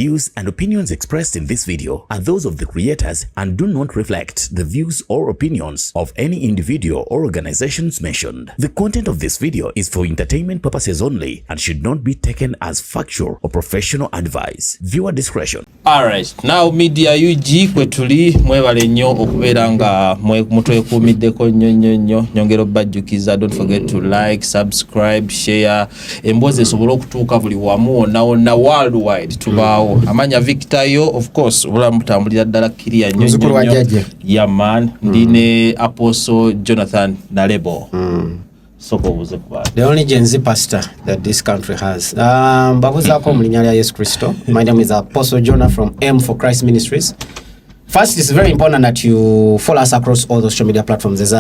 views and opinions expressed in this video are those of the creators and do not reflect the views or opinions of any individual or organizations mentioned. The content of this video is for entertainment purposes only and should not be taken as factual or professional advice. Viewer discretion. Alright, now media UG kwetuli mwebale nnyo okubeera nga mutwekuumiddeko nnyo nyongera obbajjukiza. Don't forget to like, subscribe, share. Emboozi esobola okutuuka buli wamu wonna worldwide tubaawo. Amanya Victor yo of course obulamu butambulira ddala kiriya nnyo. Yeah man, ndine Apostle Jonathan Nalebo. The only Gen Z pastor that this country has. Babuzako mulinya lya Yesu Kristo. My name is Apostle Jonah from M for Christ Ministries. First, it's very important that you follow us across all those social media platforms. There's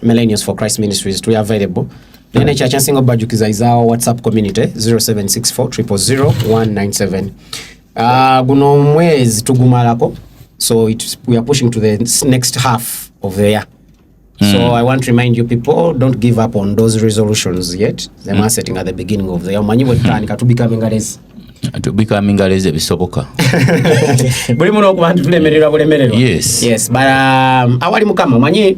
Millennials for Christ Ministries. We are available. The NHR Chancing of Bajukiza is our WhatsApp community 0764 000 197. Guno mwezi tugumalako. So we are pushing to the next half of the year. So I want to remind you people, don't give up on those resolutions yet. They are setting at the beginning of the year. Manyi bwetandika tubikamengales. Tubikamengales bisoboka. Buli muno okubantu tulemererwa. Yes, but awali mukama manyi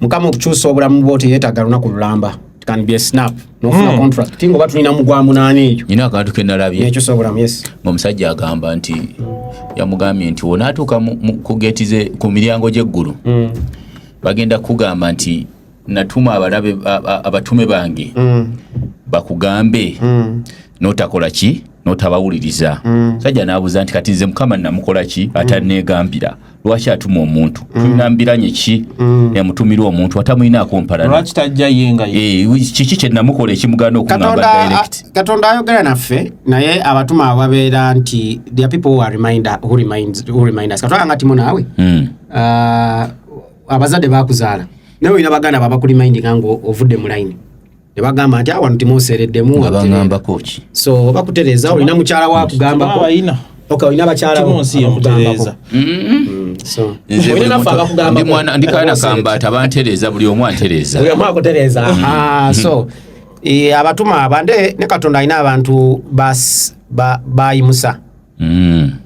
mukama okukyusa obulamu bwoti yeetaga lunaku lulamba. It can be a snap. No contract. Tingo batulina mugwamu nani ekyo. Nina akantu kenalabye. Ekyo sobulamu yes. Omusajja agamba nti yamugambye nti onaatuuka ku getize ku miryango gy'eggulu. Bagenda kugamba nti natuma abalabe abatume bange bakugambe notakola ki notabawuliriza. Sajja nabuza nti kati nze Mukama namukola ki atanneegambira lwaki atuma omuntu tunambiranye ki yamutumira omuntu atamuyina akompala lwaki tajja yenga kiki kye namukola ekimuganda okungamba direct. Katonda ayogera naffe naye abatuma ababeera nti there are people who remind us. Katonda nga Timo naawe abazadde bakuzaala nawe ina baganda babakulimindinga ngo ovudde mu line ne bagamba nti awantu Timo osereddemu bagamba kochi so bakutereza olina mukyala wa kugamba ko okay olina bakyala Timo si yamutereza so olina nafa kugamba ndi mwana ndikana kamba atabantereza buli omu antereza buli omu akotereza so abatuma abande ne Katonda ina abantu bayimusa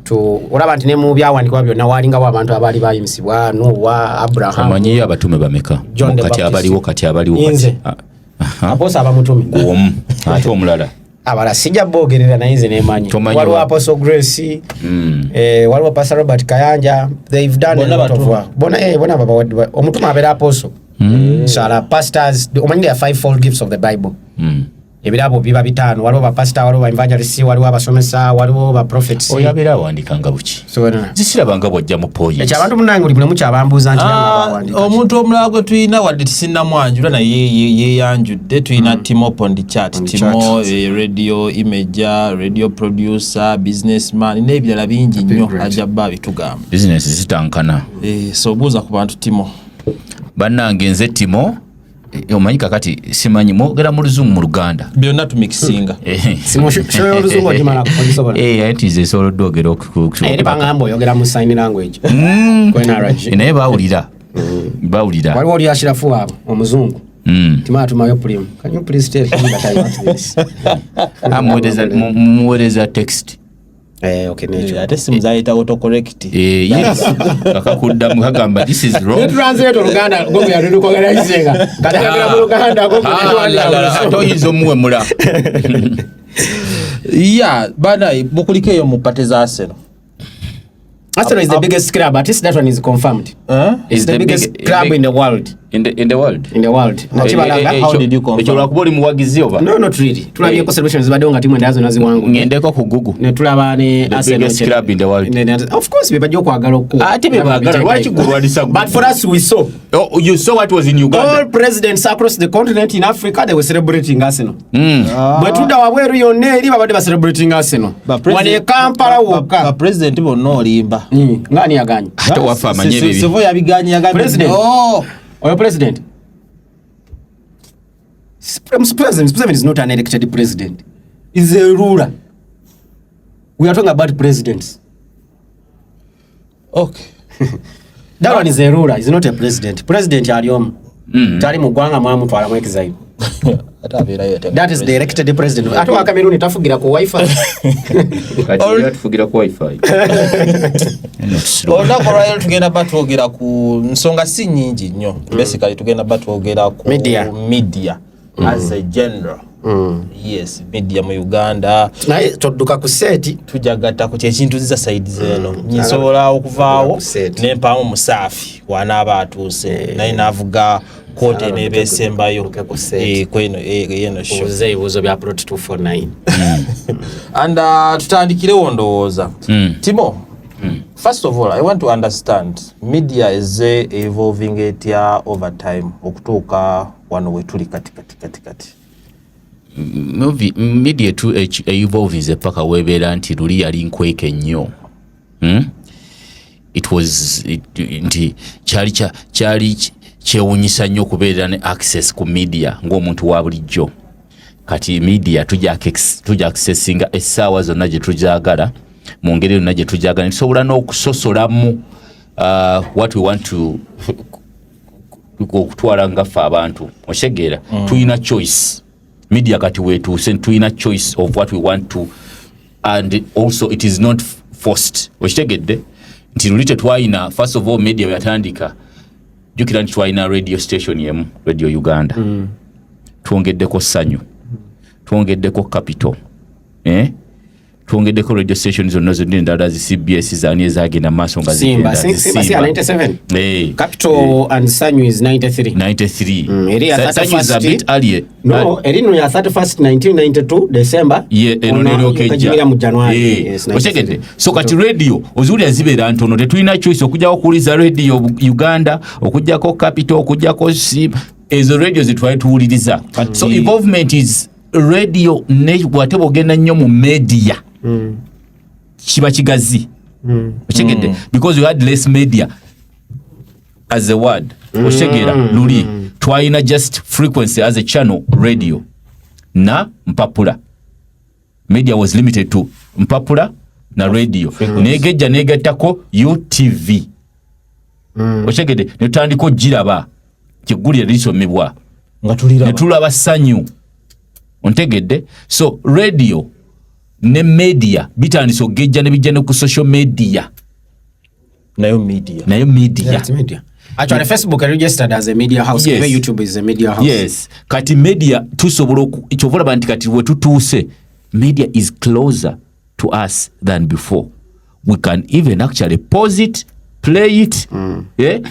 to olaba nti ne mu byawandikwa byonna walingawo abantu abali bayimusibwa Noah, Abraham. Amanyi abatume bameka kati abaliwo kati Aposa abamutume ate omulala abala sijja boogerera naye nze nemanyi waliwo Apostle Grace waliwo Pastor Robert Kayanja. They've done a lot of work. Bona omutume abeera apostle sala pastors omanyi there are fivefold gifts of the Bible. Ebirabo biba bitano waliwo ba pastor waliwo ba evangelist waliwo abasomesa waliwo ba prophets oyabira awandikanga buki zisirabanga bwajja mu poyi ekyabantu munange oli bulemu kyabambuuza nti abawandika omuntu omulala gwe tulina wadde tusinnamwanjula naye yeyanjudde tulina Timo on the chat. Timo radio imager radio producer businessman n'ebirala bingi nnyo ajabba abitugamba business zitankana so buuza ku bantu Timo bannange nze Timo omanyi kakati simanyi mwogera mu luzungu mu Luganda byonna tumikisinga shoyo oluzungu ogimala kusobola anti ze solo dogera okukuku eri bangambo oyogera mu sign language kwena raji naye bawulira waliwo oli ashirafu abo omuzungu Timo atumayo prim. Can you please tell him that I want this? Muwereza text okay nature ate simu zaita autocorrect yes akakudda mukagamba this is wrong translate Oluganda gogo ya lulu kwagala isenga kata mu Luganda gogo atoyizo muwe mula bana bukulikeyo mu pateza Arsenal. Arsenal is the biggest club. At least that one is confirmed. It's the biggest club in the world. In the world. How did you confirm? Echora kuboli muwagizi over. No, not really. Tulabye ko celebrations badonga timu ndazo nazi wangu. Ngendeko ku Google. Ne tulaba ne Arsenal biggest club in the world. Of course be bajjo kwagala okko. Ate be bagala lwaki gulwalisa. But for us we saw. Oh, you saw what was in Uganda. All presidents across the continent in Africa they were celebrating Arsenal. But tuda wabweru yonne eri babade ba celebrating Arsenal. Wane Kampala woka. Ba president bonno olimba. Ngani yaganyi. Ate wafa amanye bibi. Sevo yabiganyi yaganyi. President. Oyo president. President is not an elected president. He's a ruler. We are talking about presidents. Okay. That one is a ruler. He's not a president. President yaliom. Tali mugwanga mwamu twala mweki zaidi. That is directed president. Ate wa Cameroon tafugira ku wifi. Kati yatufugira ku wifi. Olako lwayo tugenda batwogera ku nsonga si nyingi nnyo. Basically tugenda batwogera ku media as a general. Yes, media mu Uganda. Naye todduka ku seti tujagatta ku kintu ziza side zeno. Nyisobola okuvaawo n'empaamu musaafi wanaaba atuuse. Naye naavuga kote nebesembayo kweno yeno show uzeyibuzo bya Plot 249 and tutandikirewo ndowooza Timo. First of all, I want to understand media is evolving etya over time okutuuka wano wetuli kati. Media tu evolving paka webeera nti luli yali nkweke nnyo. It was nti kyali kyewunyisa nnyo okubeera ne access ku media ng'omuntu wa bulijjo. Kati media tujja accessinga essaawa zonna gye tujaagala mu ngeri yonna gye tujaagala. Tusobola n'okusosolamu what we want to okutwala ngaffe abantu. Oshegeera tuyina choice. Media kati wetuuse tuyina choice of what we want to, and also it is not forced. Oshitegedde nti luli tetwalina first of all media yatandika jukira nti twalina radio station yemu Radio Uganda. Twongeddeko Sanyu, twongeddeko Capital, twongeddeko radio station zonna endala zi CBS zaani ezagenda maaso nga Simba 97 Capital and Sanyu is 93 eri ya Sanyu is a bit earlier. No, eri no ya 31st 1992 December eno kajira mu January. Osegedde so kati radio ozuli azibeera ntono tetulina choice okujja okuliza Radio Uganda, okujjako Capital, okujjako Simba, ezo radio zitwali tuwuliriza. So involvement is radio ne whatever ogenda nnyo mu media kiba kigazi. Osegedde because you had less media as a word. Osegera luli twalina just frequency as a channel radio na mpapula. Media was limited to mpapula na radio. Negejja negattako UTV. Osegedde netandiko giraba kigulira lisomebwa nga tulaba Sanyu. Ontegedde so radio ne media bitandise ogejja ne bijja ne ku social media nayo media yeah, media. Actually Facebook are registered as a media house. Yes. YouTube is a media house. Yes, kati media tusobola ekyovola banti kati we tutuuse media is closer to us than before. We can even actually pause it, play it.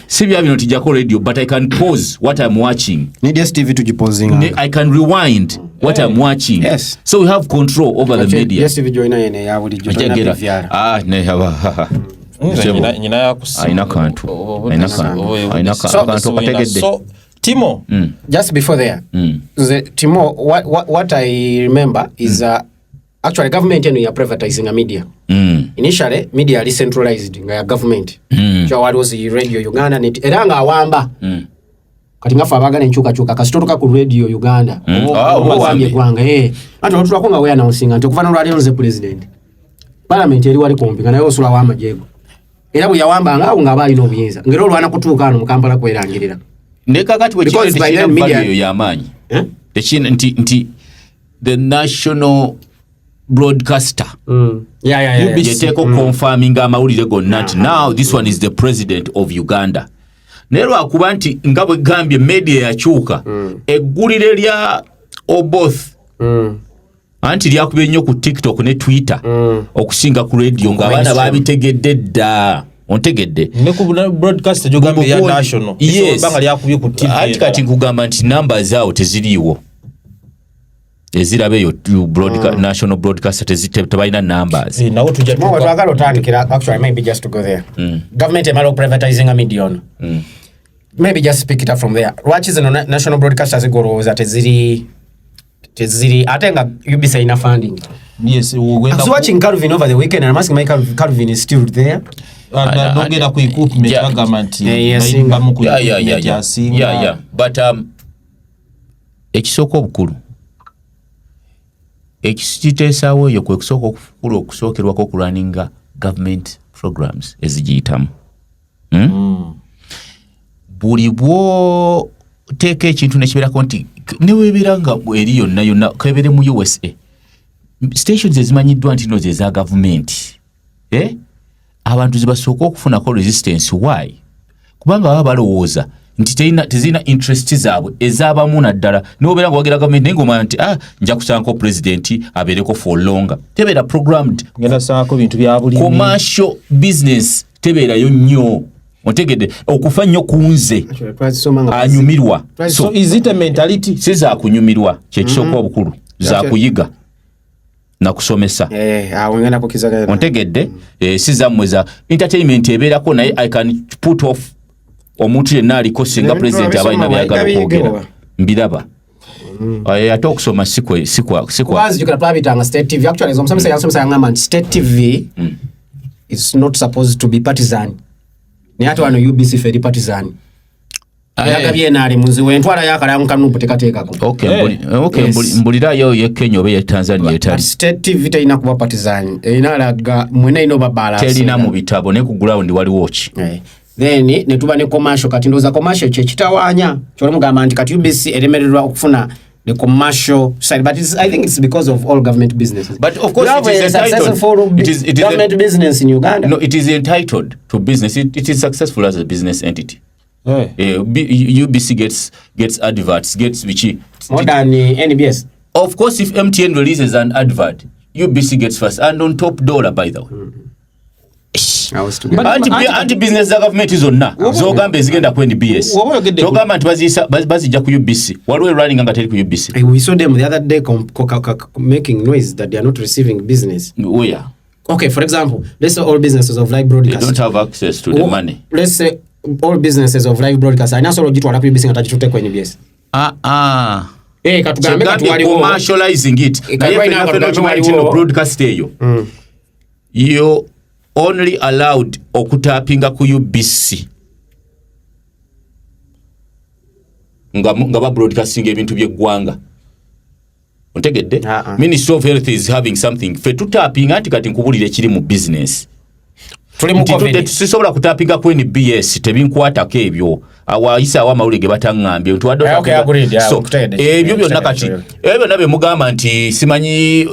Si bya bino tijjako radio, but I can pause what I'm watching. Need TV to jiposing. I can rewind what I'm watching. Yes. So we have control over the media. Yes, TV joiner ene ya buli joiner bivyara. Ne haba. Nyina yakusiima. Aina kantu kategedde. So Timo, just before there, Timo, what I remember is actually government eno privatizing a media. Initially media is centralized nga government. So what was the Radio Uganda net era nga awamba. Kati ngafa abagana enchuka kasitotoka ku Radio Uganda. Wambye gwanga ati olutulako nga we announcing nti okuva n'olwali nze president. Parliament eri wali kumpi naye osula wa majego. Era bwe yawamba nga abalina obuyinza ngero olwana kutuuka ano mu Kampala kwerangirira. Nekakati wekiina value y'amaanyi. Nti the national broadcaster. Yeteko confirming amawulire gonna nti now this one is the president of Uganda. Nero akuba nti nga bwe gambye media yakyuka eggulire lya Oboth anti lyakubye nnyo ku TikTok ne Twitter okusinga ku radio ng'abaana babitegedde dda. Ontegedde ne ku broadcast jogambe ya national so banga lyakubye ku TV ati kati nkugamba nti numbers zaawo teziriiwo ezirabeyo national broadcast tebalina numbers. Nawo tujja twagala otandikira actually maybe just to go there. Government emala privatizing a media ono. Maybe just pick it up from there. Watch is the national broadcasters gorowooza teziri atenga UBC ina funding. Yes, I was watching Calvin over the weekend and I'm asking my Calvin is still there. Nogera ku equipment government bayibamu ku Asinga. Yeah. But ekisooka obukulu ekiteesaawo eyo kwe kusooka okukulu okusookerwako okulwaninga government programs ezigiyitamu. Buli bw'oteeka ekintu nekibeerako nti newebiranga eri yonna kebere mu USA stations ezimanyiddwa nti no zeza government abantu zibasooka okufunako resistance. Why? Kubanga baba balowooza nti tezina interest zaabwe ezaabamu naddala niwobeera nga wagera government naye ng'omanya nti nja kusaako president abeereko for longer. Tebeera programmed commercial business, tebeerayo nnyo otegedde okufa nnyo kunze anyumirwa. So is it a mentality? Si za kunyumirwa kyekisooka obukulu za kuyiga na kusomesa ontegedde si zammwe za entertainment ebeerako naye I can put off omuntu yenna aliko singa president abalina byagala okwogera mbiraba ate okusoma State TV actually omusomesa yangamba nti State TV is not supposed to be partisan naye ate wano UBC feri partisan yagabye naali muziwe entwala yakala nkanupu tekateekako mbulirayo ye Kenya oba ye Tanzania etali State TV teyina kuba partisan erina laga mwena ino babala terina mu bitabo ne ku ground waliwo ki then ne tuba ne commercial kati ndoza commercial kye kitawanya kyolo mugamba nti kati UBC eremererwa okufuna the commercial side, but I think it's because of all government businesses. But of course, it is entitled. It is government business in Uganda. No, it is entitled to business. It is successful as a business entity. UBC gets adverts, gets which more than NBS. Of course, if MTN releases an advert, UBC gets first and on top dollar, by the way. Anti-business government is on now. Zogamba zigenda ku NBS. Zogamba nti bazijja ku UBC. Waliwo running anga teri ku UBC. We saw them the other day making noise that they are not receiving business. Where? Okay, for example, let's say all businesses of live broadcast. They don't have access to the money. Let's say all businesses of live broadcast. I know solo jitwala ku UBC ngatajitute ku NBS. Katugambe katuwaliwo commercializing it. Na broadcast eyo. Yo only allowed okutapinga ku UBC nga ba broadcasting ebintu byeggwanga ontegedde Ministry of Health is having something fe tutapinga anti kati nkubulire kiri mu business tusobola kutapinga ku NBS tebinkwatako ebyo awayisa awamawulire ge batangambye ebyo byonna kati ebyo nabe mugamba nti simanyi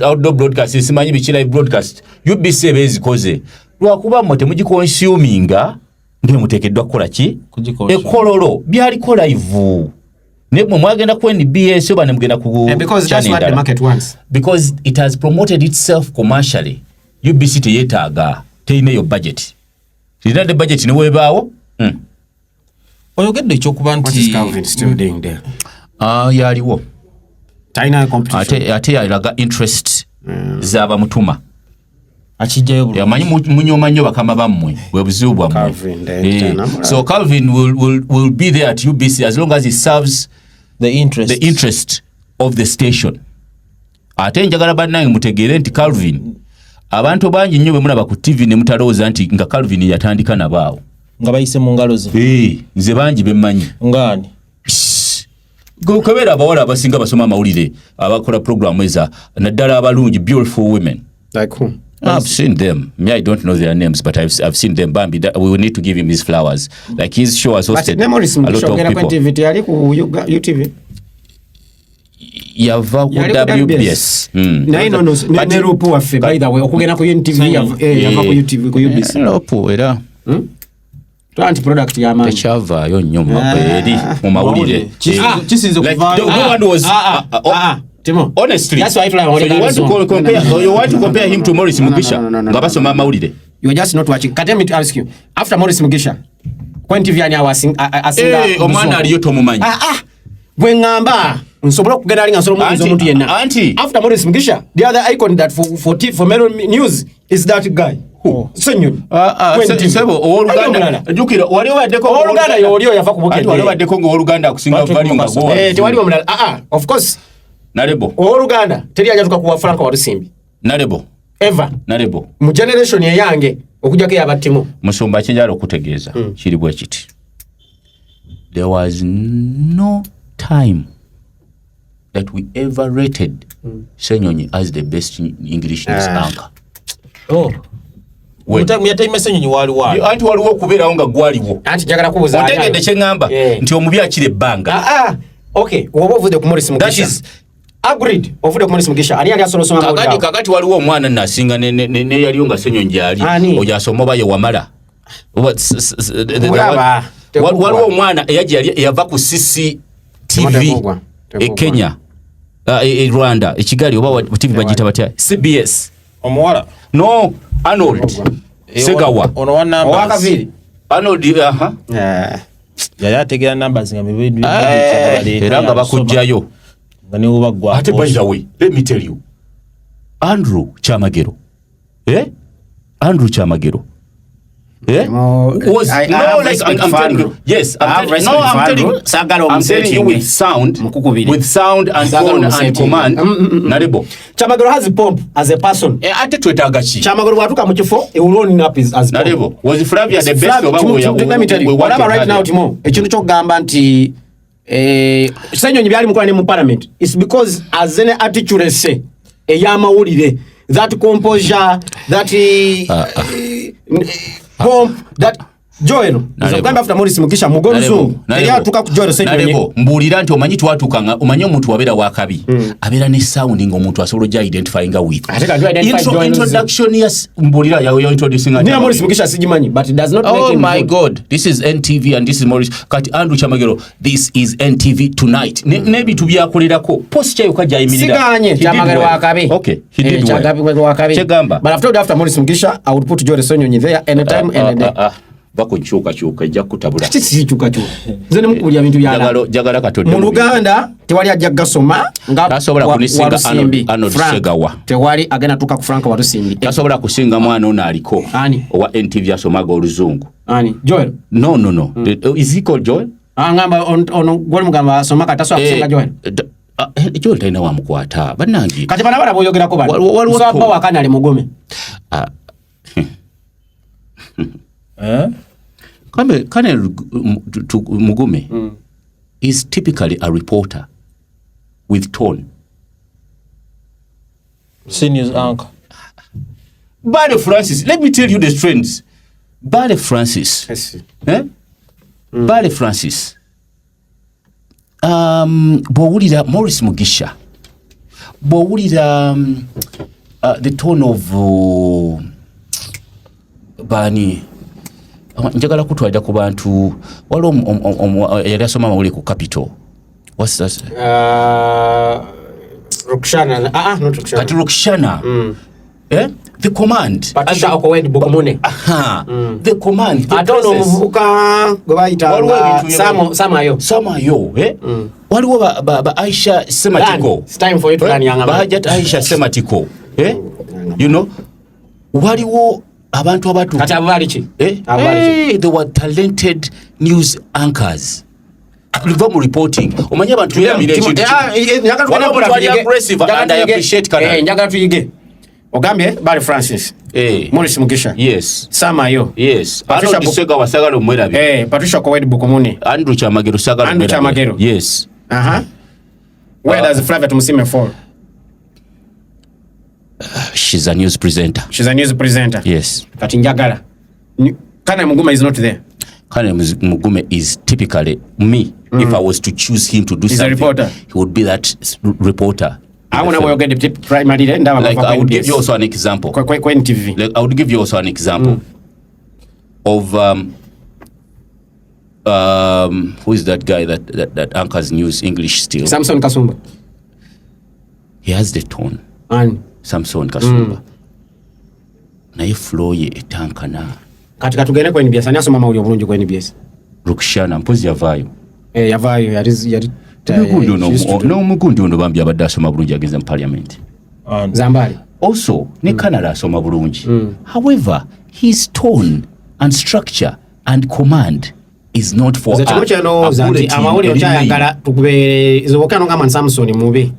outdoor broadcast simanyi biki live broadcast UBC ebezikoze lwakuba mwe temugiconsuminga ngemuteekeddwa kukola ki ekololo byaliko live ne mwe mwagenda ku NBS oba ne mugenda ku because that's what the market wants because it has promoted itself commercially. UBC teyetaaga teyina yo budget teyina de budget ne webaawo oyogedde ekyokuba nti yaliwo China competition ate yalaga interest zaba mutuma akijjayo yamanyi munyoma nnyo bakama bammwe bwe buzibu bwammwe so Calvin will be there at UBC as long as he serves the interest of the station. Ate njagala bannange mutegeere nti Calvin abantu bangi nnyo bwe mulaba ku TV ne mutalowooza nti nga Calvin yatandika nabaawo nga bayise mu ngalo ze nze bangi bemmanyi ngani gokebeera abawala abasinga basoma amawulire abakola programu eza naddala abalungi beautiful women like who? I've seen them. Me, I don't know their names, but I've seen them. Bambi, we will need to give him his flowers. Like his show has hosted a lot of people. UTV. Yava ku WBS. No, Nalebo waffe by the way. Okugenda ku UTV yava ku UTV ku UBC. Nalebo era. Anti product ya man. Echavaayo nnyo eri mu mawulire. Kisinze kuvayo. Timo. Honestly, that's why you want to compare him to Morris Mugisha. No. Basoma mawulire. You are just not watching. Can me to ask you. After Morris Mugisha, when TV ani Asinga. Omwana aliyo tomumanyi. Bwe ngamba nsobola okugenda ali nga nsobola muzo omuntu yenna. After Morris Mugisha, the other icon that for Melo News is that guy. Who? Senyo. Sebo Oluganda. Jukira wali waddeko Oluganda yoliyo yafa kubukedde. Wali waddeko ngo Oluganda kusinga value nga go. Tewali omulala. Of course. Nalebo. Oluganda teri ajatuka kuwa Frank Warusimbi. Nalebo. Ever. Nalebo. Mu generation eyange okujjako yaba Timo. Musumba kinjalo okutegeeza kiri bwe kiti. There was no time that we ever rated Senyonyi as the best English news anchor. Muyataime Senyonyi wali. Anti waliwo okubeerawo nga gwaliwo. Anti njagala kubuuza. Otegedde kye ngamba nti omubi akira ebbanga. Okay, woba ovude ku Morris Mugisha. That is agreed. Ovude ku Morris Mugisha. Ani ali asoma amawulire. Kakati waliwo omwana Nasinga ne yali nga Senyonjali. Oyo asoma baye wamala. Waliwo omwana eyava ku CCTV e Kenya. Rwanda ekigali oba TV bagita batya CBS omuwala no Arnold Segawa ono wa numbers Arnold yaya ategera numbers nga mibindi era nga bakujjayo nga ne ubagwa ate by the way let me tell you Andrew Chamagero Andrew Chamagero was I'm telling you, yes, I'm telling you with sound and tone and command. Nalebo. Chamagero has a pomp as a person. Ate twetaaga ki? Chamagero watuka mu kifo rolling up as Nalebo. Was Flavia the best of our? Let me tell you. Whatever right now Timo. Ekintu kyogamba nti Senyonyi byali mukola ne mu parliament. It's because as an attitude say eyamawulire that composure that that Joel nzagamba after Morris Mugisha mugoluzungu eri atuka ku Joel Senyonyi Nalebo mbulira nti omanyi twatuka nga omanyi omuntu wabera wakabi abera ne sound ngo omuntu asobola identifying with introduction yes mbulira yawe introducing ni Morris Mugisha sijimanyi but it does not make him my god this is NTV and this is Morris kati Andrew Chamagero this is NTV tonight nebi tubyakolerako post chayo kaja imirira siganye Chamagero wakabi okay he did well chegamba but after Morris Mugisha I would put Joel Senyonyi there anytime and bako chuka ejja kutabula kiti chuka nze ne mukubulya bintu byala jagala katonda mu Luganda tewali ajja gasoma nga asobola kunisinga Arnold Segawa tewali agenda tuka ku Frank Walusimbi asobola kusinga mwana ono aliko owa NTV asomaga oluzungu Joel no is he called Joel ngamba ono goli mugamba asoma kataso akusinga Joel Joel taina wa mukwata banangi kati bana bala boyogerako bana waliwo wakana ali mugome Colonel Mugume is typically a reporter with tone. Senior anchor. Bale Francis, let me tell you the trends. Bale Francis. Bale Francis. Bowulira Morris Mugisha. Bowulira the tone of Bani. Njagala kutwalira ku bantu waliwo yali asoma amawulire ku Capital. What's that? Rukshana. Not Rukshana. But Rukshana. The command. Patricia Okowed Bukumune. The command. I don't know muvuka gwaita Samayo. Waliwo ba Aisha Sematiko. It's time for you to learn young man. Bahajat Aisha Sematiko. You know, waliwo abantu abatu kati abaliki they were talented news anchors from reporting omanya abantu yamire ekintu aggressive and I appreciate kana njagala tuyige ogambye Bale Francis Morris Mugisha yes Samayo yes Patricia Busega wasagala omwerabe Patricia Okowed Bukumune Andrew Chamagero sagala omwerabe yes where does Flavia Tumusime fall? She's a news presenter. Yes. Kati njagala. Kana Mugume is not there. Kana Mugume is typically me. If I was to choose him to do something, he would be that reporter. I want to get the primary like I would give you also an example. TV. Like I would give you also an example of who is that guy that anchors news English still? Samson Kasumba. He has the tone. And Samson Kasumba. Naye flow ye etankana. Kati katugene kwa NBS ani asoma mawulire obulungi kwa NBS. Rukshana mpozi yavayo. Yavayo yari mugundi ono bambi abadde asoma bulungi agenze mu parliament. Zambali. Also ne Canada asoma bulungi. However, his tone and structure and command is not for us. Amawulire ochayagala tukubere izobokano ngama Samson mubi.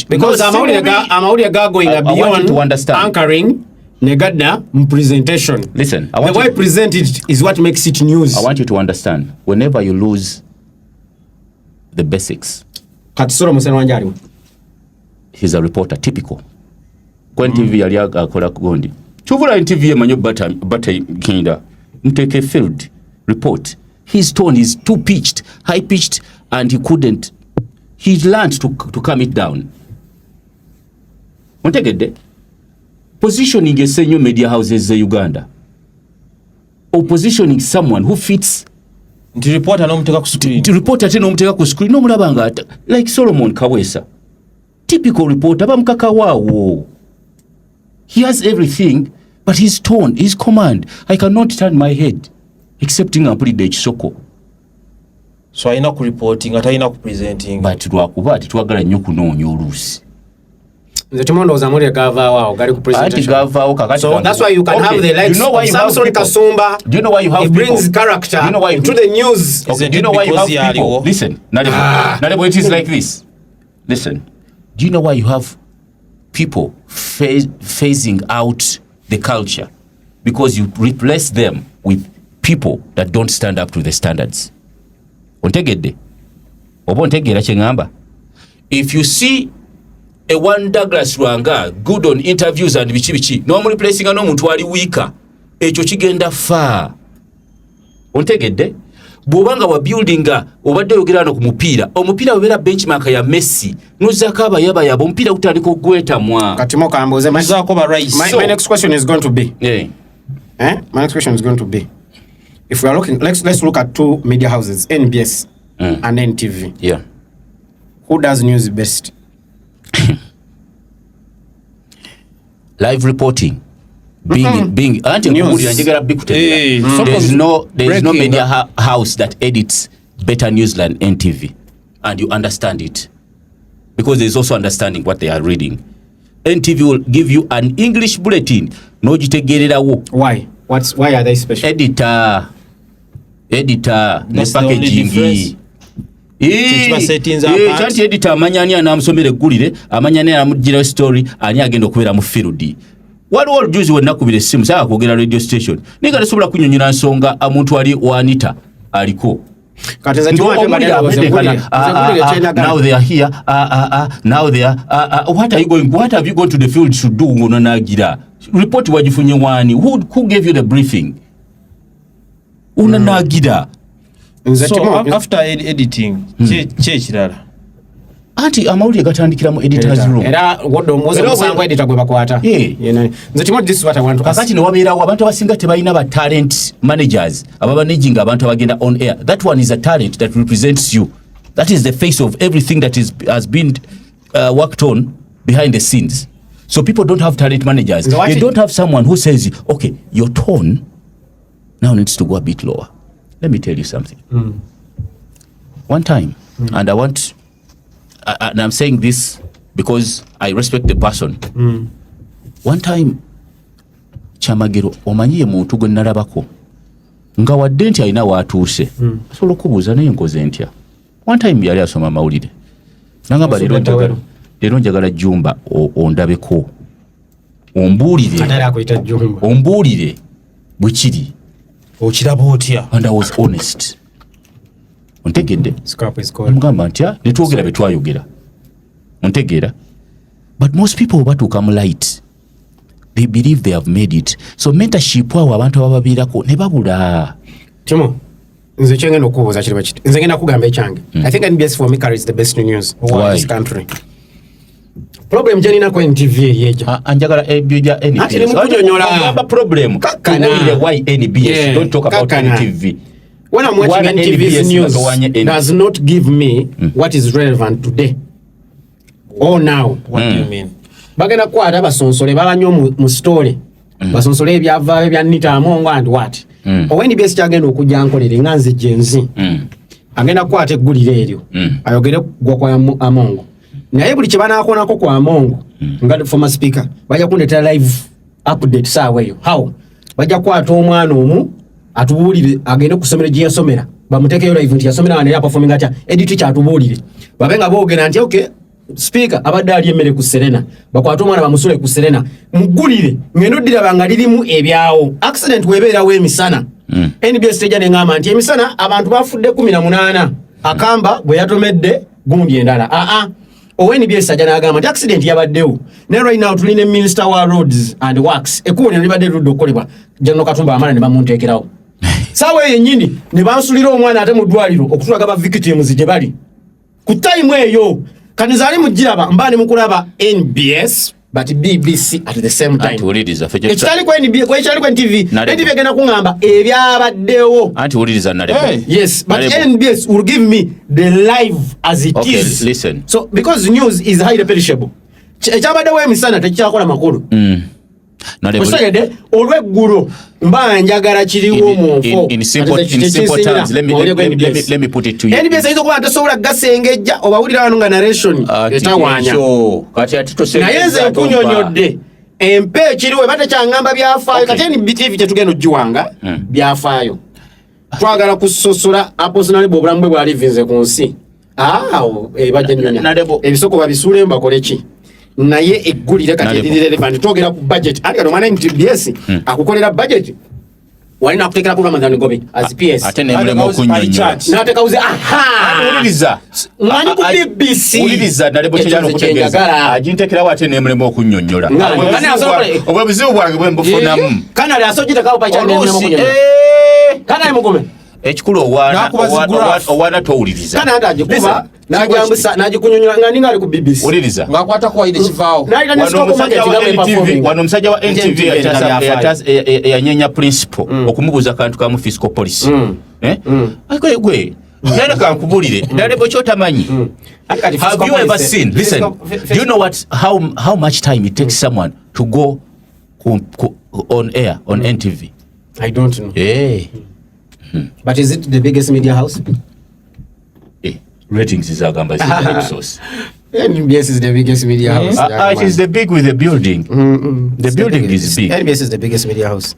Because amawulire going beyond anchoring negadda presentation. Listen, the way presented is what makes it news. I want you to understand, whenever you lose the basics, Katisoro Museno wanjali. He's a reporter, typical. When TV yali akola kugondi. Chuvula NTV manyo bata kinda. Mteke field report. His tone is too pitched, high pitched, and he couldn't he's learned to calm it down. Ontegedde positioning esenyo media houses in Uganda, or positioning someone who fits nti reporter n'omuteka ku screen, to report ate n'omuteka ku screen n'omulabanga like Solomon Kawesa, typical reporter bamukakawaawo. He has everything, but his tone, his command, I cannot turn my head except nga mpulidde ekisoko. So alina ku reporting atalina ku presenting, but lwakuba tetwagala nnyo kunoonya oluusi. Nze Timondo zamuli gavaawo gali ku presentation. Gavaawo kakati. So that's why you can have the likes of Samson Kasumba. Do you know why you have it brings character into the news. Okay, do you know why you have people? Listen, Nalebo, it is like this. Listen, do you know why you have people phasing out the culture? Because you replace them with people that don't stand up to the standards. Ontegedde oba ontegeera kye ngamba. If you see a one Douglas Lwanga good on interviews and bichi n'omureplacinga n'omuntu ali weaker, ekyo kigenda far. Ontegedde bw'obanga wa buildinga obadde oyogera no ku mupiira, omupiira webeera benchmark ya Messi n'ozzaako abayaba omupiira gutandika ogwetamwa. Katimo kambuze my next question is going to be my next question is going to be, if we are looking, let's look at two media houses, NBS and NTV. Yeah. Who does news best? Live reporting. Being until there is no media house that edits better news than NTV, and you understand it because there is also understanding what they are reading. NTV will give you an English bulletin. No jitegererawo. Why are they special? Editor ne packaging. Chanti editor amanyani anamusomera eggulire, amanyani anamugira story, ani agenda okubeera mu field. Waliwo olujuzi wennakubira essimu saa kwogera radio station ninga tesobola kunnyonnyola nsonga omuntu ali wanita aliko. Now they are here. Now they are. What are you going? What have you gone to the field to do? Unanagira report wajifunye wani. Who gave you the briefing? Unanagira. So after editing, kirala. Anti amawulire gatandikira mu editors room. Era woddo mwozo musango editor gwe bakwata. Nze Timo, this is what I want to ask. Kakati ne wabeerawo abantu abasinga tebalina ba talent managers aba managing abantu abagenda on air. That one is a talent that represents you. That is the face of everything that has been worked on behind the scenes. So people don't have talent managers. They don't have someone who says, okay, your tone now needs to go a bit lower. Let me tell you something. One time, and I want, and I'm saying this because I respect the person. One time, Chamagero omanyiye muntu gwe nalabako nga wadde nti alina waatuuse asobola okubuuza naye nkoze ntya. One time yali asoma amawulire nangamba leero njagala Jumba ondabeko ombuulire bwe kiri okiraba otya. And I was honest. Ontegedde mugamba ntya ne twogera bye twayogera ontegeera. But most people batuuka mu light, they believe they have made it. So mentorship awo abantu abababiirako ne babula. Timo, nze kyengenda okubuuza kiri bakiti. Nze ngenda kugamba ekyange. I think NBS for me carries the best news in this country. Problem janina kwa NTV yeja. Anjagala ebyoja NBS. Ati nimukunyonyola. Problem. Why NBS? Don't talk about NTV. When I'm watching NTV's news, does not give me what is relevant today or now. What do you mean? Bagenda kwata basonsole babanyo mu story. Basonsole ebyava ebyanita amongo and what. NBS kyagenda okujja nkolere nganze jenzi. Agenda kwata eggulire eryo. Ayogere gwa kwa amongo. Naye buli kibanakonako kwa amongo nga former speaker bajja kundeetera live update saawa eyo. How? Bajja kwata omwana omu atubuulire agende kusomera gye yasomera bamuteekeyo live nti yasomera nga naye aperforming atya edit kyatubuulire babe nga boogera nti okay speaker abadde ali emmere ku Serena bakwata omwana bamusule ku Serena muggulire ngendo ddiraba nga lirimu ebyawo accident webeerawo emisana. NBS tejja ne ngamba nti emisana abantu bafudde 18 akamba bwe yatomedde gundi endala. NBS ajja n'agamba nti accident yabaddewo naye right now tulina minister wa roads and works ekkubo lino libadde ludde okukolebwa General Katumba amala ne bamunteekerawo saawa eyo ennyini ne bansulira omwana ate mu ddwaliro okutulaga ba victims gye bali ku time eyo kanizali mujiraba mbani mukulaba NBS but BBC at the same time. Antiwuliriza Ekitali kwa NBS kwa ekitali kwa NTV gena kungamba ebyabaddewo. Antiwuliriza Nalebo. Yes, but NBS will give me the live as it is. Listen. So because news is highly perishable. Ekyabaddewo emisana tekyakola makulu. Kusagede olweggulu mba njagala kiriwo mu nfo. In simple terms, let me put it to you. NBS izo kuba tasobola gasengejja obawulira wano nga narration etawanya. Kati atitosema. Nayenze kunyonyodde empe kiriwe batakyangamba byafaayo kati NBTV tetugenda ogiwanga byafaayo. Twagala kusosola aposonali bobulamu bwe bwalivinze ku nsi. Bajja nyonya. Ebisoko babisuule mbakole ki? Naye eggulire kati relevant twogera ku budget ati kati omwana NTBS akukolera budget walina kutekera ku Ramadan gobe as PS ate ne mulemo okunyonyola nateka uze uliriza ngani ku BBC uliriza Nalebo kyano kutegeza ajintekera wate ne mulemo okunyonyola obwe buzibu bwange bwe mbufunamu kana ali asojita kawo pacha ne mulemo okunyonyola kana imugome ekikulu owana towuliriza kana ndaje kuba najambusa najikunyonyola ngani ngali ku BBC uliriza ngakwata kwa ile kivao wano musajja wa NTV yanyenya principle okumubuza kantu kamu fiscal policy gwe yana kankubulire Nalebo kyotamanyi. Have you ever seen, listen, do you know how much time it takes someone to go on air on NTV? I don't know. But is it the biggest media house? Ratings is agamba is the source. NBS is the biggest media house. It is the big with the building. The building is big. NBS is the biggest media house.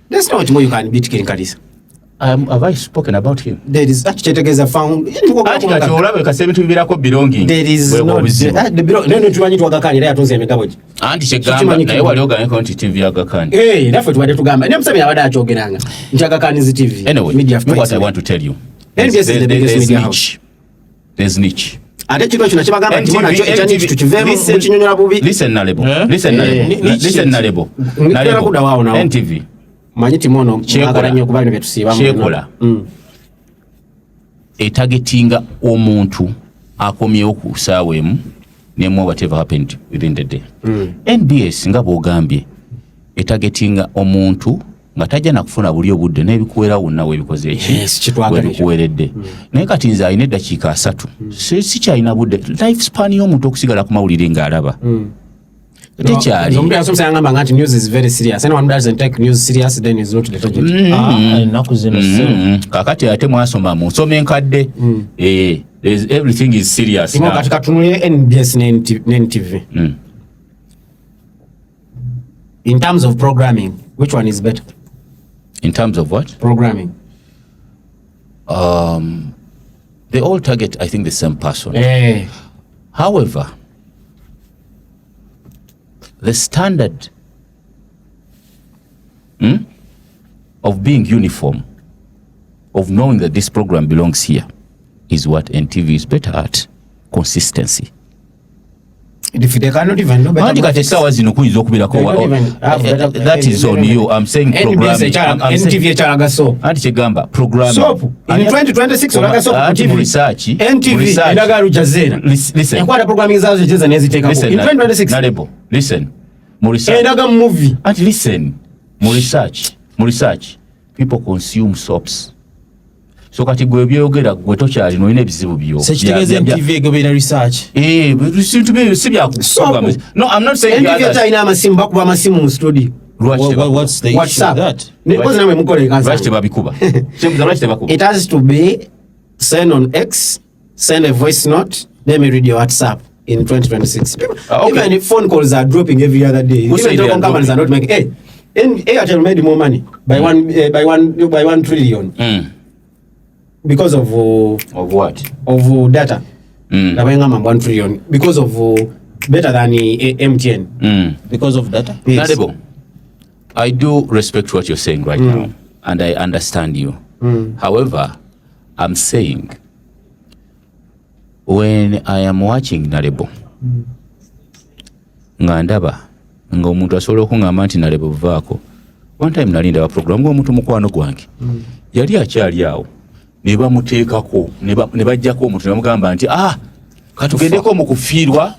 There's not much more you can beat King Kadisa. Have I spoken about him? There is actually a found. There is no the bureau. No, tumanyi twagakanira yatunze emigabo. Anti chegamba naye wali oganye konti TV agakani. Naffe tuwadde tugamba. Ne musabira abadde akyogeranga. Nti agakanizi TV. Anyway, media what I want to tell you. NBS is the biggest media house. There's niche. Ate kino kino kibagamba nti mwana kyo ekyani kitu kiveemu mu kinyonyola bubi. Listen Nalebo. Listen Nalebo. NTV. Manyi Timo no mwagala nnyo kuba bino byetusiibamu. Kyekola. Etagetinga omuntu akomyewo ku ssaawa emu nemu whatever happened within the day. NBS nga bw'ogambye etagetinga omuntu nga tajja nakufuna buli obudde n'ebikuwera wonna weebikoze eki webikuweredde naye kati nze alina eddakiika 3 si kyalina budde life span y'omuntu okusigala ku mawulire ng'alaba tekyali omuntu yasomesa yangamba nga nti news is very serious. Anyone who doesn't take news serious then is not the target. Naku zino kakati ate mwasoma mu nsoma enkadde everything is serious now. Kati katunulire NBS n'NTV. In terms of programming, which one is better? In terms of what? Programming. They all target, I think, the same person. However, the standard of being uniform, of knowing that this program belongs here, is what NTV is better at. Consistency. If they cannot even know better, that is on you. I'm saying programming. NTV charagaso. Antichegamba programming. So in 2026 oragaso TV research. NTV endagaru jazera. Listen. Enkwada programming zazo jeza nezi take up. In 2026. Nalebo. Listen. Mu research. Endaga movie. And listen. Mu research. People consume soaps. So kati gwe byogera gwe tokyali noine ebizibu byo. Sekitegeze MTV egobera research. Sintu byo sibya ku program. No, I'm not saying that. NTV ina amasimu bakuba amasimu mu studio. What's the issue with that? It has to be send on X, send a voice note, let me read your WhatsApp in 2026. Even if phone calls are dropping every other day. Even telecom companies are not making. Airtel made more money by 1 trillion. Because of what? Of data. Nabayanga 1 trillion because of better than MTN. Because of data. Yes. Nalebo, I do respect what you're saying right now, and I understand you. However, I'm saying when I am watching Nalebo, ngandaba nga omuntu asobola okungamba nti Nalebo vaako. One time nalinda wa program ng'omuntu mukwano gwange yali akyali awo ne bamuteekako ne bajjako omuntu ne bamugamba nti katugendeko mu kufiirwa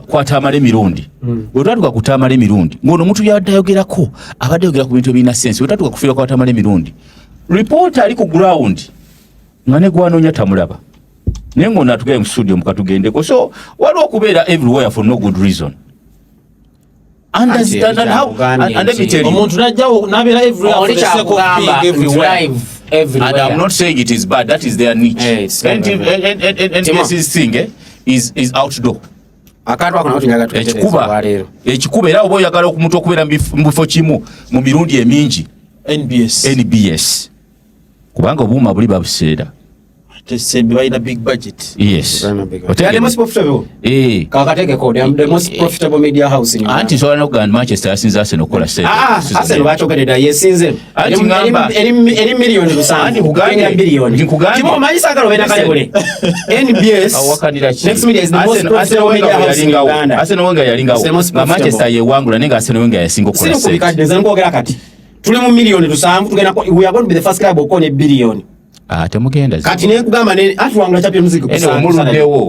kwa Tamale emirundi. Bwe twatuka ku Tamale emirundi ng'ono omuntu yaddayogerako abadde yogera ku bintu ebirina sensi. Bwe twatuka kufiirwa kwa Tamale emirundi reporter ali ku ground nga ne gwanoonya tamulaba naye ng'ono atugende mu studio mukatugendeko. So waliwo okubeera everywhere for no good reason. Understand how and let me tell you omuntu najjawo nabeera everywhere. Everywhere. And I'm not saying it is bad. That is their niche. And this thing is outdoor. Ekikuba era oba oyagala omuntu okubeera mu bifo kimu mu mirundi emingi NBS kubanga obuuma buli babuseera. The big budget. Yes. The most profitable. The most profitable media house in Uganda. Anti sola no Manchester asinza Arsenal kola save. Arsenal bachogerera yesinze. Anti ngamba eri million busanga kuganya billion. Timo manyisa kalo bena kale bole. NBS. Next media is the most profitable media house in Uganda. Arsenal wenga yalingawo. Na Manchester ye wangula nenga Arsenal wenga yasinga kola save. Sino kubikadde nkwogera kati. Tuli mu million tusanvu tugenda we are going to be the first club okone billion. Temugenda kati ne kugamba ne atuwangula Champions League kusanga.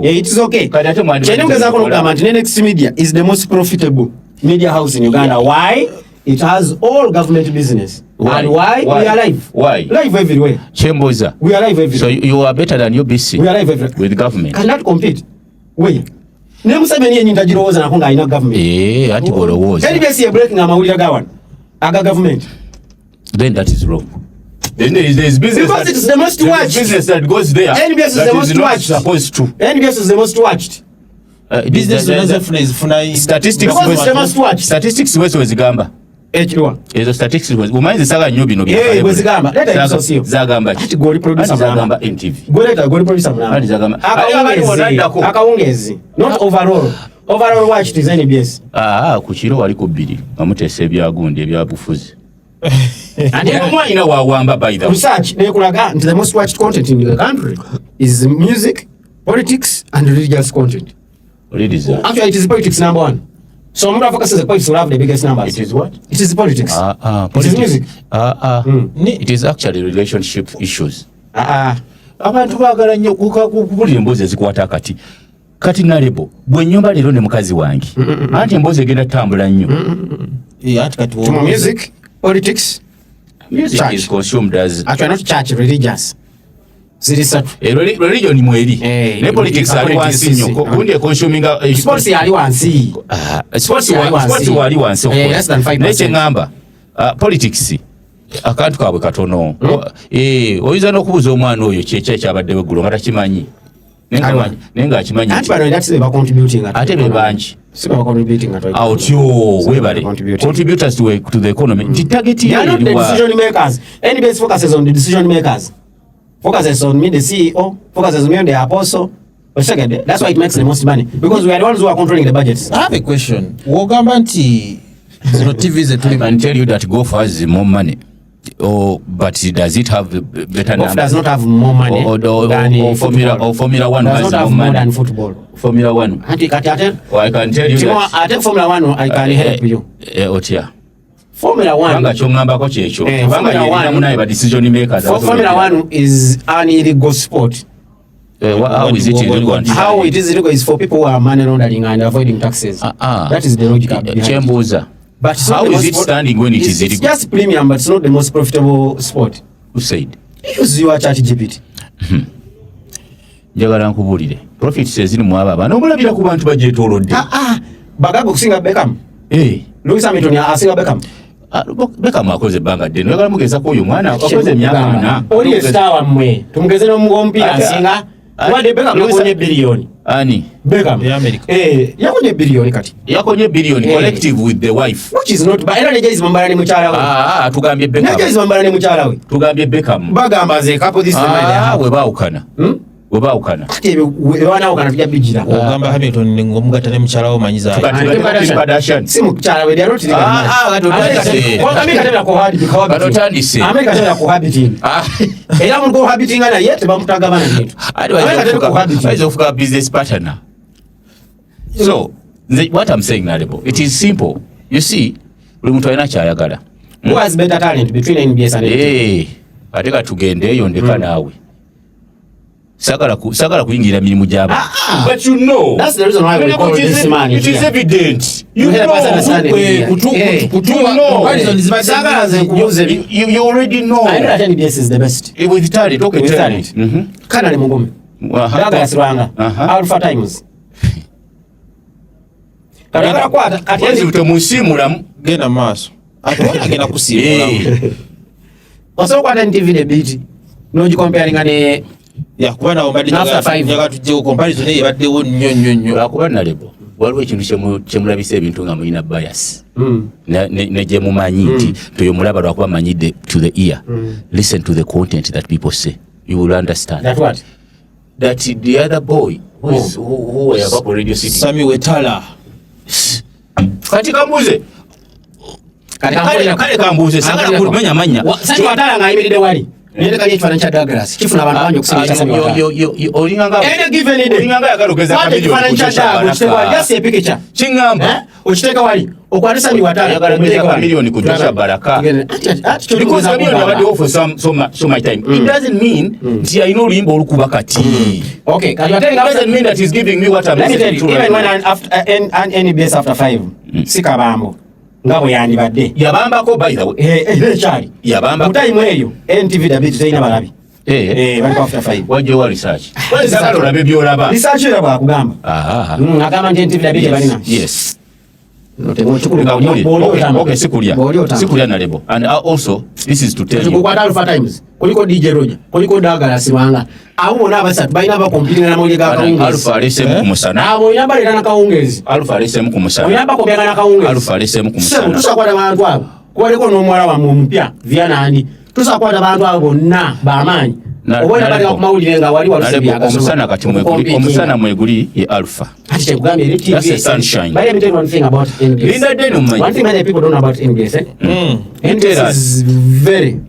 It is okay. Chene ungeza kono kugamba nti next media is the most profitable media house in Uganda. Why? It has all government business. Why? And why? We are live. Why? Live everywhere. Chemboza. We are live everywhere. So you are better than UBC. We are live everywhere. With government. Cannot compete. We. Ne Museveni yenyi ntajirowoza nakonga alina government. Anti bolowoza. NBS ye breaking amawulira gawan. Aga government. Then that is wrong. Then there is business. Because it is the most watched. Business that goes there. NBS is the most watched. Supposed to. NBS is the most watched. Business statistics because it's the most watched. Statistics wezo zigamba. Ekirwa. Ezo statistics wezo. Umanzi saga nnyo bino bya. Wezo zigamba. Leta episosio. Zagamba. Ati goli producer zagamba NTV. Goleta goli producer mwana. Ati zagamba. Akawungezi. Not overall. Overall watched is NBS. Ku kiro waliko 2. Bamutese ebyagundi ebyabufuzi. And you know wawamba by the research the most watched content in the country is music, politics and religious content. Actually it is politics number 1. So Mura focuses the politics will have the biggest numbers. It is what? It is politics. Politics. It is music. It is actually relationship issues. Abantu bagala nnyo kubuli embozi ezikwata kati Nalebo bwe nnyumba leero ne mukazi wange anti embozi egenda tambula nnyo. Timo music, politics, music church is consumed as actually not church, religious. Religion mweri. Ne politics ali wansi nnyo. Kundi consuming sports ali wansi. Sports wali wansi. Ne kyengamba politics akantu kabwe katono. Oyinza n'okubuuza omwana oyo kyabadde weggulo nga takimanyi. Nenga akimanyi. Ati bano that's they were contributing at. Ate be banji. So they were contributing at. Webale. Contributors to the economy. The target here are not the decision makers. NBS focuses on the decision makers. Focuses on me, the CEO. Focuses on me, the apostle. But second, that's why it makes the most money because we are the ones who are controlling the budgets. I have a question. Wogamba nti zero TVs that I can tell you that Golf has more money. But does it have better numbers? Golf does not have more money than Formula 1 does not have more than football. Formula 1. I can tell you Timo, that Formula 1 I can help you. Otia. Formula 1. Banga kyongambako kyekyo. Formula 1 decision makers. Formula 1 is an illegal sport. How is it illegal? How it is illegal is for people who are money laundering and avoiding taxes. That is the logic behind it. But how is it standing when it is illegal? It's just premium, but it's not the most profitable sport. Who said? Use your ChatGPT. Njagala nkubulire. Profits eziri mu aba bano omulabira ku bantu bagyetoolodde. Bagago kusinga Beckham. Lewis Hamilton asinga Beckham. Beckham akoze ebbanga ddene. Oyagala mugeza ko oyo mwana akoze emyaka 4. Oli estar wammwe. Tumugeze n'omugompira asinga. Wadde Beckham yakonye billion. Ani? Beckham. Yakonye billion kati. Yakonye billion collective with the wife. Which is not bad. Era nejaizi mambala ne mukyala we. Tugambye Beckham. Nejaizi mambala ne mukyala we. Tugambye Beckham. Bagamba ze couple this time. We baawukana. Webaawukana. Kati webaawukana tujja bijjira. Ogamba Hamilton ng'omugatta ne mukyala wo manyiza. Si mukyala we lyalo tiri. Katotandise. Amerika tebera cohabiting. Era mu cohabiting naye tebamutaga bana bintu. Ayinza okufuuka business partner. So, what I'm saying, Nalebo, it is simple. You see, buli muntu alina kyayagala. Who has better talent between NBS and NTV? ate katugendeeyo ndeka naawe sagala kuyingira mirimu gyabo. But you know, that's the reason why we call this man. It is evident. You know, you already know. I know that NBS is the best. With talent, okay, with talent. Kana ni Mungome. Daga Sirwanga. Alpha Times. Kana kwa kati utamusimula genda maso. Atwana genda kusimula. Waso kwa NTV the beat. No comparing ne ya kubana ombadde nyaga tujje comparison ne yabaddewo nnyo akuba Nalebo waliwo ekintu kyemulabisa ebintu nga mulina bias ne gye mumanyi nti toyomulaba lwakuba manyidde to the ear. Listen to the content that people say, you will understand that the other boy who was radio city Sami Wetala kati kambuze kale kambuze sagala kumenya manya Sami Wetala ngayimiride wali Nende kali ekifaananyi kya Douglas kifuna abantu bangi okusinga Sami Wetala. Olinganga yagalogeza ekifaananyi kya Douglas kiteekwa just a picture kingamba okiteeka wali okwata Sami Wetala yagalogeza milioni ku Joshua Baraka because milioni abadde offer so much time. It doesn't mean nti alina oluyimba olukuba kati. Okay, kali it doesn't mean that he's giving me what I'm listening to. Even when after NBS after 5 sikabambo ngabo yandibadde yabambako by the way chali yabamba mutaimu eyo NTV dabiti tayina balabi bali after 5 waje wa research wazagala olabe byolaba research era bakugamba agamba nti NTV dabiti balina yes okay sikulia Nalebo. And also this is to tell you kwa Alpha Times kuliko DJ Roger kuliko Douglas Sirwanga abo bona abasatu balina bakompitinga na moja ga kaungezi Alpha alesemu ku musana abo yamba lera na kaungezi Alpha alesemu ku musana oyamba ko bega na kaungezi Alpha alesemu ku musana tusakwata abantu abo kuliko n'omwala wa mumpya Viana andi tusakwata abantu abo bonna baamanyi obona bali kumawulire nga wali walusebya omusana kati mweguli omusana mweguli ye Alpha ati chekugambye eri TV that's sunshine. But let me tell you one thing about NBS. Linda Deno one thing many people don't know about NBS NBS is very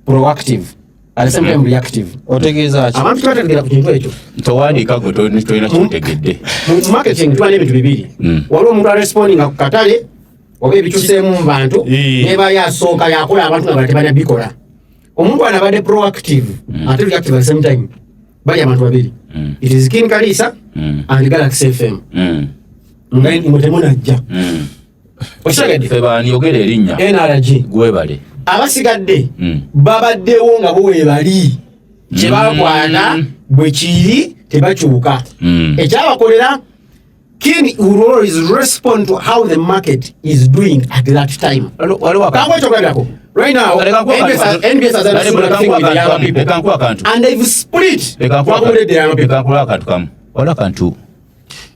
proactive at the same time reactive. Otegeeza ati abantu twategera ku kintu ekyo towandiika gwe tolina kyotegedde mu marketing twana ebintu bibiri waliwo omuntu responding ku katale oba ebikyuseemu mu bantu neba yasooka yakola abantu nga batebana bikola omuntu anabadde proactive ate reactive at the same time bali abantu babiri it is King Kalisa and Galaxy FM ngai mutemunajja oshagadde febani yogera erinnya NRG gwebale abasigadde babaddewo nga buwe bali kye bakwana bwe kiri tebakyuka ekyabakolera King will always respond to how the market is doing at that time. Right now, NBS has done similar thing with the young people. And they've split.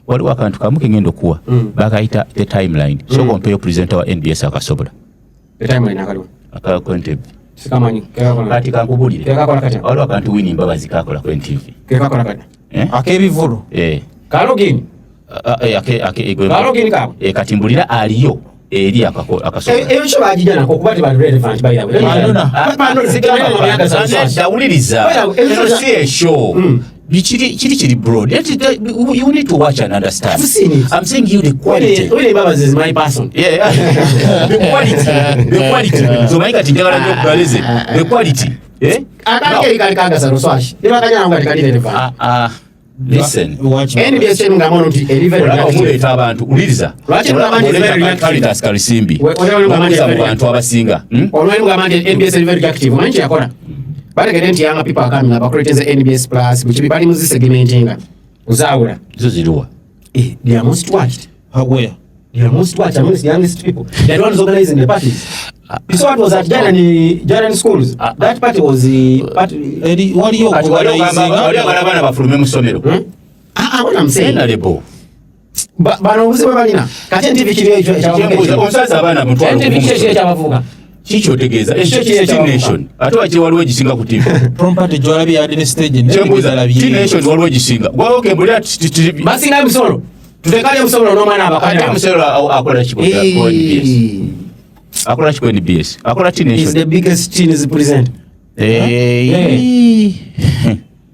Waliwo akantu kamu kengenda okuwa bakayita the timeline so compare presenter wa NBS akasobola the timeline akaliwo akako NTV sikamanyi kati kankubulire waliwo akantu wini mbabazi kakola ku NTV kekakola kati akebivulu kalogini kalogini kabo kati mbulira aliyo eri akasobola ebyo bagijja nako kuba tebali relevant by the way dawuliriza si eshow kiri broad. You need to watch and understand. I've seen it. I'm saying you the quality. Babazi is my person. Yeah. The quality. So maika tinjagala nyo kubaleze. The quality. Akake kalikanga sano swash. Kanya ngo kali relevant. Listen. NBS ngamono nti very reactive abantu uliriza. Lwaki ngamanyi very reactive. Kalisimbi. Ngamanyi abantu abasinga. Olwali ngamanyi NBS very reactive. Manchi yakora. But again, young people are coming up creating the NBS Plus, which be bali muzi segmenting. Uzawura. Zozirwa. They are most watched. Where? They are most watched amongst the youngest people. They are the ones organizing the parties. You saw what was at Jaran schools. That party was the party. What are you organizing? What I'm saying. Nalebo. Bano uzi balina. Kati NTV kiriyo ekyo. Omusaza abana mutwalo. NTV kiriyo ekyabavuga. Chicho tegeza T-Nation ate waje waliwo egisinga ku TV prompati jwalabi ya dine stage T-Nation waliwo egisinga gwawo kembulira basinga emisolo tutekali emisolo n'omwana abakanya emisolo akola kibota ku NBS akola kiko NBS akola T-Nation is the biggest teen is present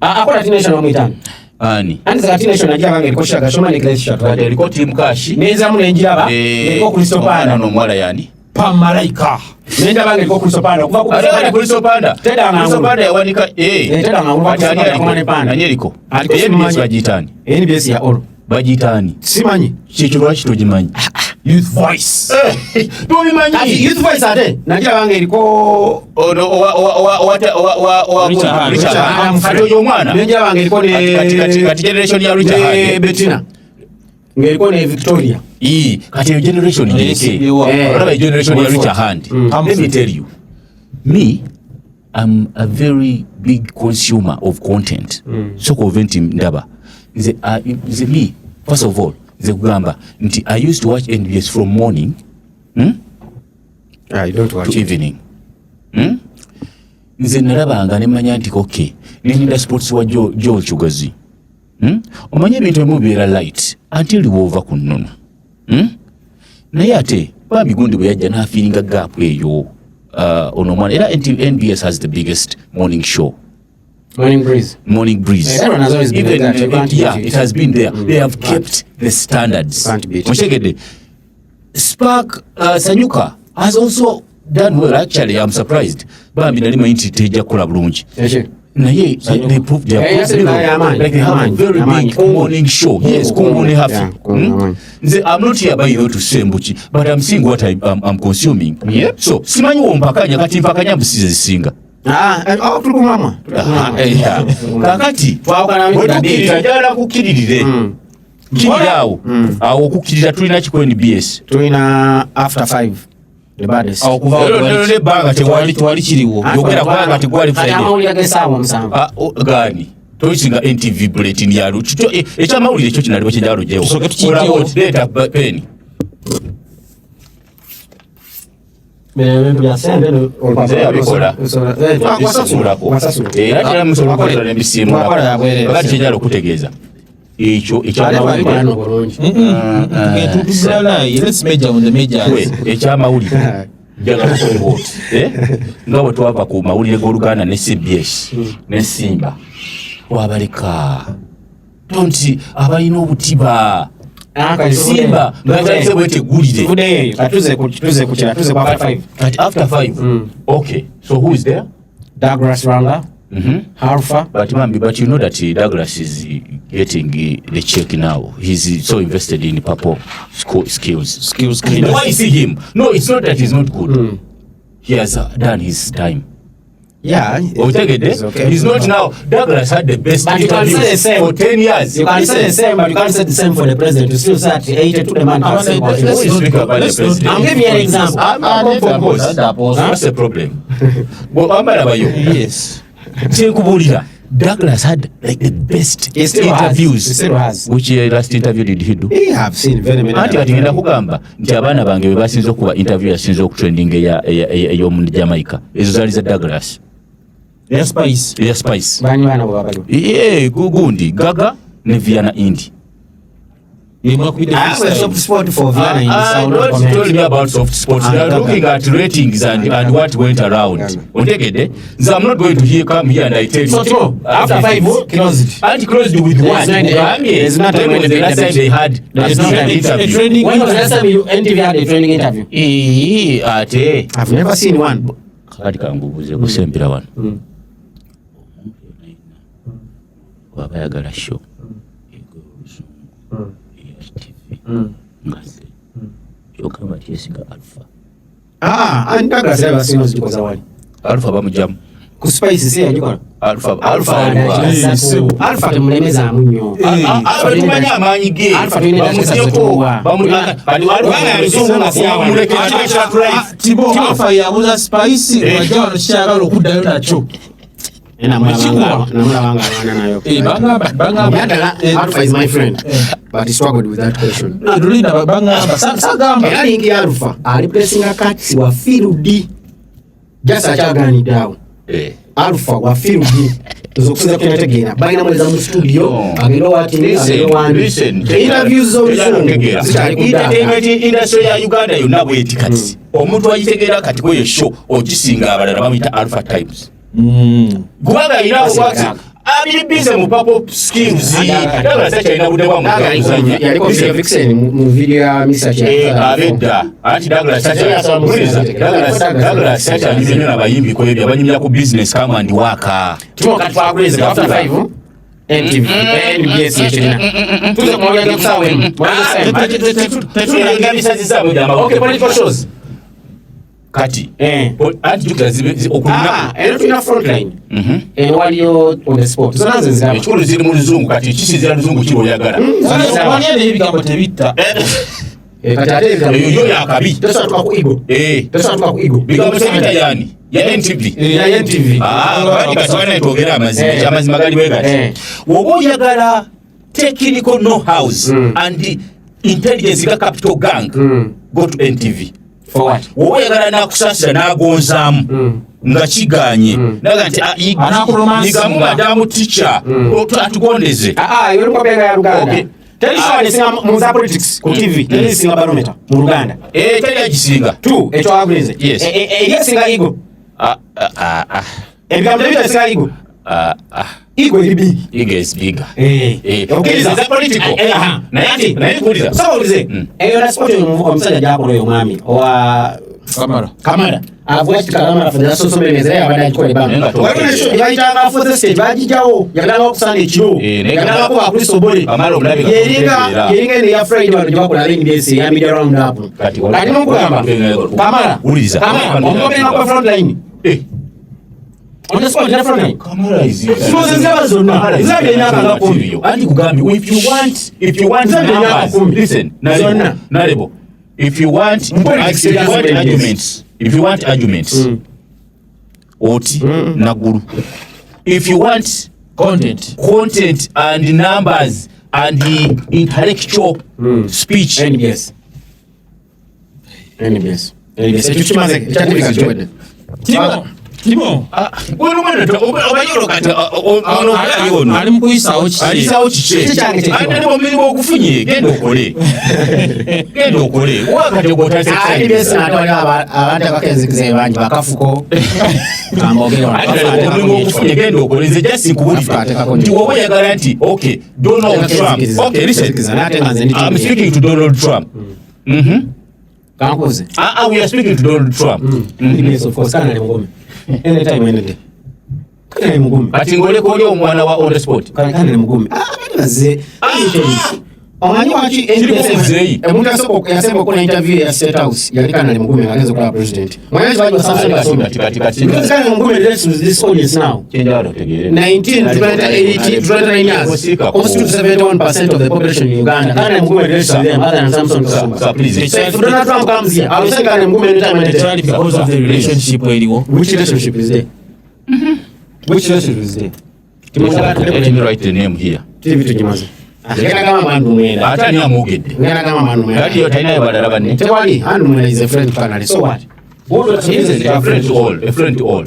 akola T-Nation omwitano ani za T-Nation ajja bange liko shaka shoma ne Grace shaka liko team cash neza mu nenjiraba liko Christopher no mwala yani Pamalaika. Nenda bange ko kusopanda kuva ku kusopanda yawanika anyeriko NBS bagitani NBS ya olo bagitani simanyi kikyo lwaki togimanyi Youth Voice. tobimanyi Youth Voice ate nagira bange eriko Richard kati oyo omwana nagira bange eriko ne kati generation ya Richard Bettina ngeriko ne Victoria kati eyo generation jireke olaba generation ya Richard let me tell you me I'm a very big consumer of content so conventi ndaba nze me first of all nze kugamba nti I used to watch NBS from morning I don't watch to evening nze nalabanga nemanya nti okay ninda sports wa Joel Chugazi omanye ebintu emubeera light until wova ku nnono naye ate bamigundi bwe yajja n'afiiringa gap eyo ono omwana era NBS has the biggest morning show Morning Breeze. Everyone has always been Even, like that. it has been there. They have kept the standards. Mushegede. Spark Sanyuka has also done well. Actually, I'm surprised. Bambi nalima inti teja kola bulungi. Naye they proved their like they have a very big morning show. Yes, Kongone hafi. I'm not here by you to say mbuchi, but I'm seeing what I'm consuming. Yep. So simanyi wompakanya kati mpakanya mbusize zisinga. Tulikumama kakati wetukirira jala kukiririre kirirawo awo okukirira tulina kikwendi BS tulina after 5 the baddest awo kuva ne banga tewali kiriwo yogera banga tegwali Friday amawulira gesawa musamba gani toisinga NTV bulletin yalo ekyamawulire ekyo kinaliwo kyenjalo jewo olawo data pen okutegeeza ekyo ekyamawulire nga bwe twava ku mawulire g'Oluganda ne CBS ne Simba wabaleka tonti abalina obutiba Simba ngaze bwetegulire tuze kuchira tuze kwa 5 after 5 okay so who is there Douglas Ranga Alpha but you know that Douglas is getting the check now. He's so invested in purple skills. Why you see him? No, it's not that he's not good. He has done his time. Yeah, okay. He's not now. Douglas had the best interviews for 10 years. You can say the same, but you can't say the same for the president. You still say 80 to the man. I'm giving you an example. What's the problem? Yes. Douglas had like the best interviews. Which last interview did he do? He have seen very many. Anti atigenda kugamba nti abaana bange bwe basinze okuba interview yasinze okutrending ey'omu Jamaica. Ezo zaali za Douglas. Ya Spice. Bani bana bwabalo. Gugundi Gaga ne Viana Indi. Soft sport for Viana Indi. Don't tell me about soft sports. They are looking at ratings and what went around. Ontegede. So I'm not going to come here and I tell you. So Timo, after 5 closed. And closed with what? There's not when was the last time they had a trending interview? When was the last time NTV had a trending interview? I've never seen one. Kati kangubuze kusembera wano. Wabayagala show. Ngase yokama tyesinga Alpha and Douglas ever seen us because awali Alpha bamujamu ku Spice si yajukana Alpha temulemeza amunyo Alpha tumanya amanyi ge Alpha Timo Alpha yabuza Spice wajja wano kyagala okuddayo nakyo Alpha is my friend, but he struggled with that question. Alpha, ali pressing a cat wa field just a chagani down. Alpha wa field tuzokuza kunategera bagina mweza mu studio agero wati listen interviews of entertainment industry ya Uganda yonna bwetikati omuntu ayitegera kati kwe show ogisinga abalala bamuyita Alpha Times. Kubanga ina wati abiri bize mu pop schemes Douglas Sacha ina bude wa muzanyo yaliko vixen mu video ya Mr. Chef abedda ati Douglas Sacha ni bino abayimbi ko ebya banyimya ku business kama ndi waka Timo katwa crazy after 5 NTV NBS yechina tuze kumwambia kusawa wenu tunaangalia sasa zabo jamaa okay political shows kati ati tukazibe okulina tuna frontline waliyo on the spot zonaze zaba ekikulu ziri mu luzungu kati kisizira luzungu kibo yagala zonaze ebigambo tebitta kati ate ebigambo yo yakabi tosatuka ku ego bigambo sebita yani ya NTV bali kaswana togera amazima gali wegati wobo yagala technical know-hows and intelligence ga capital gang go to NTV for what wowe yagala nakusasira nagonzamu nga kiganye naga nti igamu madamu teacher atugondeze yoli kwa bega ya Uganda telishwa singa muza politics ku TV telisinga barometer mu Uganda teli gisinga tu eto agrize yes yesinga igo ebigambo bita singa igo Ego is big. Ego is bigger. Okay, is that political? Na kuuliza. Sawa ulize. Yona sport omusajja jako no yomwami owa Kamara. Avoid Kamara for the social media abadde ko ebanga. Waliwo show yayitanga for the stage bajijawo yakanga okusanga ekiro. Yakanga ko akristo bole. Kamara omulabe ka. Yeringa ne ya Friday wano jabakola NBS ya media round up. Kati mukugamba. Kamara. Uliza. Kamara. Omukomera kwa front line. On the spot, from me. Kamara is it. So the numbers are not. Is that the number? And Kugambi, if you want numbers, listen, Nalebo, if you want arguments, Oti, Naguru. If you want content and numbers and the intellectual speech. NBS. Timo. Obayiro kati ali mukuyisawo kiki? Alisawo kiki? Ate omulimu ogufunye genda okole. Wakati gwotase cyane. NBS natwali abantu abakenzikize bangi bakafuko. Omulimu ogufunye genda okole. Nze just nkubulira nti wowe oyagala nti okay Donald Trump. Okay, listen. I'm speaking to Donald Trump. Kankuze. We are speaking to Donald Trump. Yes, of course. Kana ngome. Anytime any day. Kana ngome. Kati ngole ko oli omwana wa on the spot. Kana ngome. Baze. Omanyi wachi NBS. Emuntu yasema kuna interview ya State House. Yalikana ngome ngalezo kwa president. Mwanyi baje wasasa kati. Kana ngome let's use this audience now. Change out tegere. 19 to 29 years. Constitute 71% of the population in Uganda. Kana ngome let's them other than Samson Kasumba. Please. So if Donald Trump comes here, I will say kana ngome anytime any day. Because of the relationship eliwo. Which relationship is there? Which relationship is there? Let me write the name here. TV tujimaze. Ngena kama mandu mwenda. Atani amugedde. Ngena kama mandu mwenda. Kati yo taina badala banne. Tewali, andu mwenda is a friend to Canada. So what? He is a friend to all.